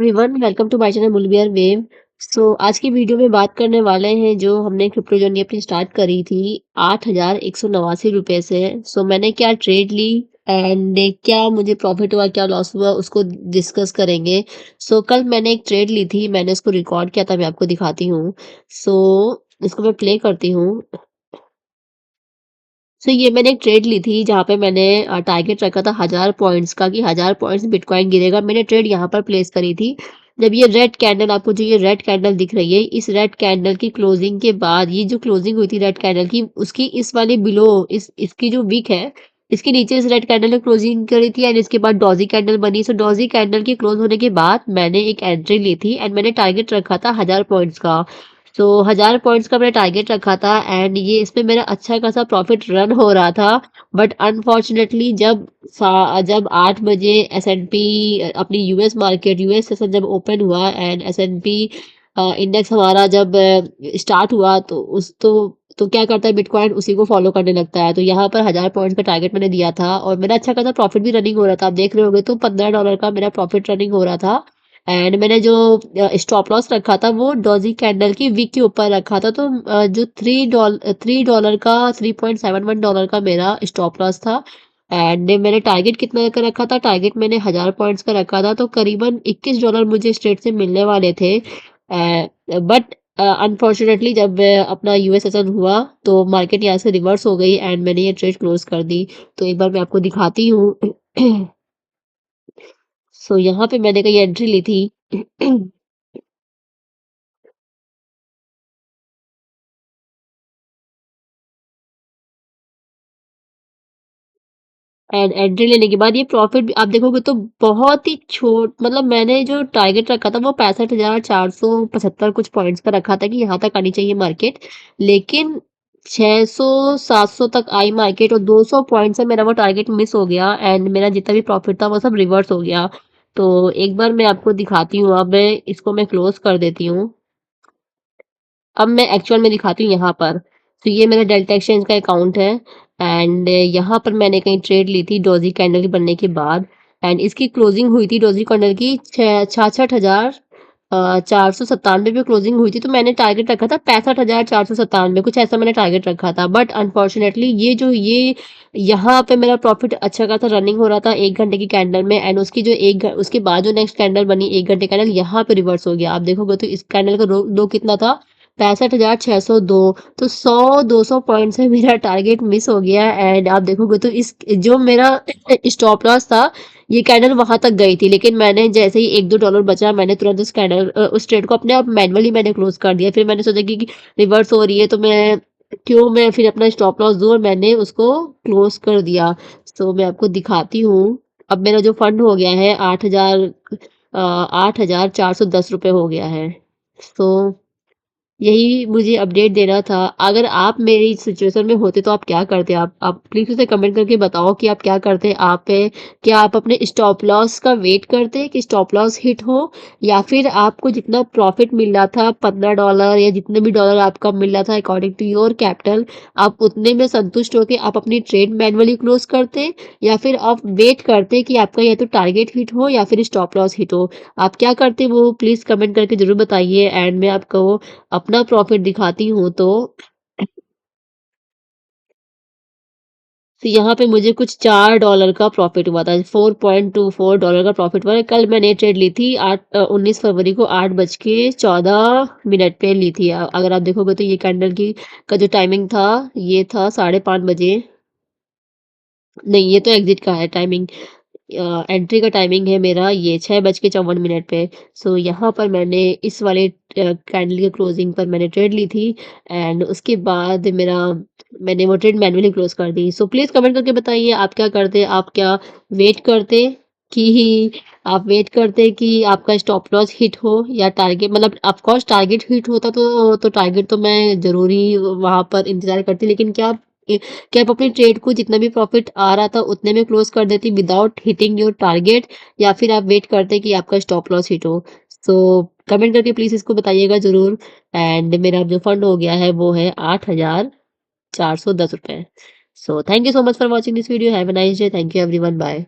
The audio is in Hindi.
Everyone welcome to my channel बुलबियर वेव। आज की वीडियो में बात करने वाले हैं जो हमने क्रिप्टो जर्नी अपनी स्टार्ट करी थी 8,189 रुपए से। मैंने क्या ट्रेड ली एंड क्या मुझे प्रॉफिट हुआ क्या लॉस हुआ उसको डिस्कस करेंगे। कल मैंने एक ट्रेड ली थी, मैंने उसको रिकॉर्ड किया था, मैं आपको दिखाती हूँ। सो इसको मैं प्ले करती हूँ। ये मैंने एक ट्रेड ली थी जहाँ पे मैंने टारगेट रखा था 1000 पॉइंट्स का कि 1000 पॉइंट्स बिटकॉइन गिरेगा। मैंने ट्रेड यहाँ पर प्लेस करी थी। जब ये रेड कैंडल, आपको जो ये रेड कैंडल दिख रही है, इस रेड कैंडल की क्लोजिंग के बाद ये जो क्लोजिंग हुई थी रेड कैंडल की, उसकी इस वाले बिलो इसकी जो विक है, इसके नीचे इस रेड कैंडल ने क्लोजिंग करी थी एंड इसके बाद डॉजी कैंडल बनी। डॉजी कैंडल की क्लोज होने के बाद मैंने एक एंट्री ली थी एंड मैंने टारगेट रखा था 1000 पॉइंट्स का। 1000 पॉइंट्स का मैंने टारगेट रखा था एंड ये इसमें मेरा अच्छा खासा प्रॉफिट रन हो रहा था। बट अनफॉर्चुनेटली जब 8 बजे एसएनपी अपनी यूएस मार्केट, यूएस सेशन जब ओपन हुआ एंड एसएनपी इंडेक्स हमारा जब स्टार्ट हुआ तो क्या करता है, बिटकॉइन उसी को फॉलो करने लगता है। तो यहाँ पर 1000 पॉइंट्स का टारगेट मैंने दिया था और मेरा अच्छा खासा प्रॉफिट भी रनिंग हो रहा था। आप देख रहे होंगे तो $15 का मेरा प्रॉफिट रनिंग हो रहा था एंड मैंने जो स्टॉप लॉस रखा था वो डॉजी कैंडल की वीक के ऊपर रखा था। जो $3 का $3.71 का मेरा स्टॉप लॉस था एंड मैंने टारगेट कितना का रखा था, टारगेट मैंने 1000 पॉइंट्स का रखा था। तो करीबन $21 मुझे स्ट्रेट से मिलने वाले थे। बट अनफॉर्चुनेटली जब अपना यूएस सेशन हुआ तो मार्केट यहाँ से रिवर्स हो गई एंड मैंने ये ट्रेड क्लोज कर दी। तो एक बार मैं आपको दिखाती हूँ। यहाँ पे मैंने कहीं एंट्री ली थी। एंड एंट्री लेने के बाद ये प्रॉफिट भी आप देखोगे तो बहुत ही मतलब मैंने जो टारगेट रखा था वो 65,475 कुछ पॉइंट्स का रखा था कि यहाँ तक आनी चाहिए मार्केट। लेकिन 600-700 तक आई मार्केट और 200 पॉइंट से मेरा वो टारगेट मिस हो गया एंड मेरा जितना भी प्रॉफिट था वो सब रिवर्स हो गया। तो एक बार मैं आपको दिखाती हूँ। अब मैं इसको मैं क्लोज कर देती हूँ। अब मैं एक्चुअल में दिखाती हूँ यहाँ पर। ये मेरा डेल्टा एक्सचेंज का अकाउंट है एंड यहाँ पर मैंने कहीं ट्रेड ली थी डॉजी कैंडल बनने के बाद एंड इसकी क्लोजिंग हुई थी डॉजी कैंडल की 66,497 पे क्लोजिंग हुई थी। तो मैंने टारगेट रखा था 65,497 कुछ ऐसा मैंने टारगेट रखा था। बट अनफॉर्चुनेटली ये यहाँ पे मेरा प्रॉफिट अच्छा खासा रनिंग हो रहा था 1 घंटे की कैंडल में एंड उसके बाद जो नेक्स्ट कैंडल बनी 1 घंटे कैंडल, यहाँ पे रिवर्स हो गया। आप देखोगे तो इस कैंडल का लो कितना था, 65,602। तो 100-200 पॉइंट से मेरा टारगेट मिस हो गया एंड आप देखोगे तो इस जो मेरा स्टॉप लॉस था, ये कैंडल वहां तक गई थी। लेकिन मैंने जैसे ही $1-2 बचा, मैंने तुरंत उस ट्रेड को अपने आप मैनुअली मैंने क्लोज कर दिया। फिर मैंने सोचा कि रिवर्स हो रही है तो मैं फिर अपना स्टॉप लॉस दूं और मैंने उसको क्लोज कर दिया। मैं आपको दिखाती हूँ। अब मेरा जो फंड हो गया है 8,410 रुपए हो गया है। सो यही मुझे अपडेट देना था। अगर आप मेरी सिचुएशन में होते तो आप क्या करते? आप प्लीज़ मुझे कमेंट करके बताओ कि आप क्या करते? क्या आप अपने स्टॉप लॉस का वेट करते कि स्टॉप लॉस हिट हो, या फिर आपको जितना प्रॉफिट मिल रहा था $15 या जितने भी डॉलर आपका मिल रहा था अकॉर्डिंग टू योर कैपिटल, आप उतने में संतुष्ट होके आप अपनी ट्रेड मैन्युअली क्लोज़ करते, या फिर आप वेट करते कि आपका या तो टारगेट हिट हो या फिर स्टॉप लॉस हिट हो? आप क्या करते वो प्लीज़ कमेंट करके ज़रूर बताइए एंड मैं आपको अपना प्रॉफिट दिखाती हूँ। तो यहाँ पे मुझे कुछ $4 का प्रॉफिट हुआ था, $4.24 का प्रॉफिट हुआ है। कल मैंने ट्रेड ली थी 19 फरवरी को 8:14 पे ली थी। अगर आप देखोगे तो ये कैंडल की का जो टाइमिंग था, ये था 5:30 बजे। नहीं, ये तो एग्जिट का है टाइमिंग। एंट्री का टाइमिंग है मेरा ये 6:54 पे। यहाँ पर मैंने इस वाले कैंडल के क्लोजिंग पर मैंने ट्रेड ली थी एंड उसके बाद मैंने वो ट्रेड मैन्युअली क्लोज कर दी। प्लीज़ कमेंट करके बताइए आप क्या करते? वेट करते कि आप वेट करते कि आपका स्टॉप लॉस हिट हो या टारगेट, मतलब ऑफ कोर्स टारगेट हिट होता तो टारगेट तो मैं ज़रूरी वहाँ पर इंतज़ार करती। लेकिन क्या आप अपनी ट्रेड को जितना भी प्रॉफिट आ रहा था उतने में क्लोज कर देती विदाउट हिटिंग योर टारगेट, या फिर आप वेट करते कि आपका स्टॉप लॉस हिट हो? सो कमेंट करके प्लीज इसको बताइएगा जरूर। एंड मेरा जो फंड हो गया है वो है 8,410 रुपए। Thank you so much for watching this video. Have a nice day. Thank you everyone. Bye.